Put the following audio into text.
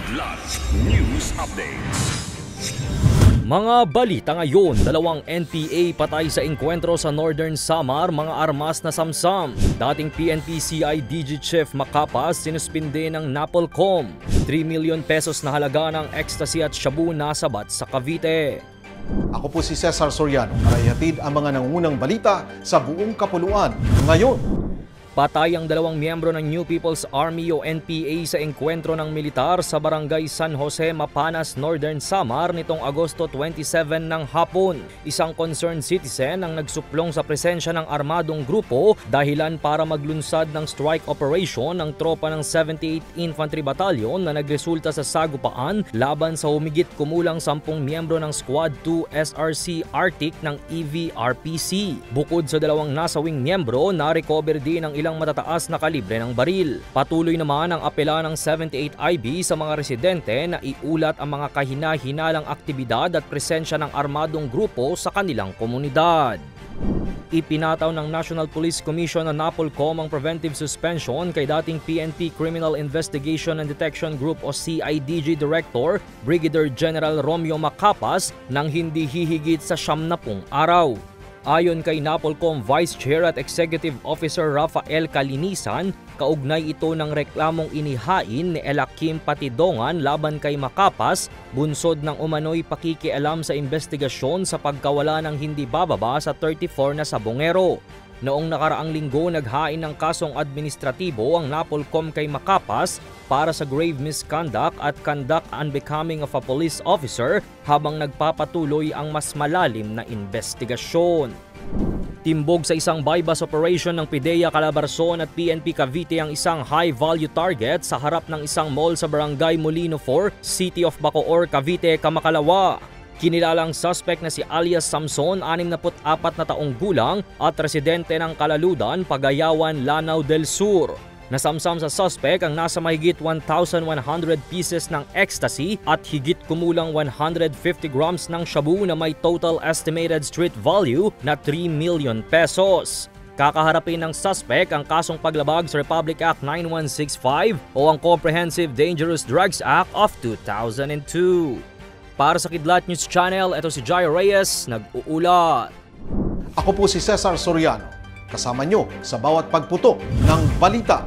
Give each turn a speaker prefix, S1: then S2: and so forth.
S1: Kidlat News Updates.
S2: Mga balita ngayon, 2 NPA patay sa engkwentro sa Northern Samar, mga armas na samsam. Dating PNP CIDG Chief Macapas sinuspinde ng NAPOLCOM. 3 million pesos na halaga ng ecstasy at shabu nasabat sa Cavite.
S3: Ako po si Cesar Soriano, para ihatid ang mga nangungunang balita sa buong kapuluan ngayon.
S2: Patay ang 2 miyembro ng New People's Army o NPA sa engkwentro ng militar sa Barangay San Jose, Mapanas, Northern Samar nitong Agosto 27 ng hapon. Isang concerned citizen ang nagsuplong sa presensya ng armadong grupo dahilan para maglunsad ng strike operation ng tropa ng 78th Infantry Battalion na nagresulta sa sagupaan laban sa humigit kumulang 10 miyembro ng Squad 2 SRC Arctic ng EVRPC. Bukod sa 2 nasawing miyembro, na-recover din ang ilang matataas na kalibre ng baril. Patuloy naman ang apela ng 78 IB sa mga residente na iulat ang mga kahina-hinalang aktibidad at presensya ng armadong grupo sa kanilang komunidad. Ipinataw ng National Police Commission na NAPOLCOM ang preventive suspension kay dating PNP Criminal Investigation and Detection Group o CIDG Director Brigadier General Romeo Macapas nang hindi hihigit sa 70 araw. Ayon kay NAPOLCOM Vice Chair at Executive Officer Rafael Kalinisan, kaugnay ito ng reklamong inihain ni Elakim Patidongan laban kay Macapas, bunsod ng umano'y pakikialam sa investigasyon sa pagkawala ng hindi bababa sa 34 na sabongero. Noong nakaraang linggo, naghain ng kasong administratibo ang NAPOLCOM kay Macapas para sa grave misconduct at conduct unbecoming of a police officer habang nagpapatuloy ang mas malalim na investigasyon. Timbog sa isang bypass operation ng PIDEA Calabarzon at PNP Cavite ang isang high-value target sa harap ng isang mall sa Barangay Molino 4, City of Bacoor, Cavite, Kamakalawa. Kinilalang suspect na si alias Samson, 64 na taong gulang at residente ng Kalaludan, Pagayawan, Lanao del Sur. Nasamsam sa suspect ang nasa mahigit 1,100 pieces ng ecstasy at higit kumulang 150 grams ng shabu na may total estimated street value na 3 million pesos. Kakaharapin ng suspect ang kasong paglabag sa Republic Act 9165 o ang Comprehensive Dangerous Drugs Act of 2002. Para sa Kidlat News Channel, ito si Jai Reyes, nag-uulat.
S3: Ako po si Cesar Soriano, kasama nyo sa bawat pagputok ng balita.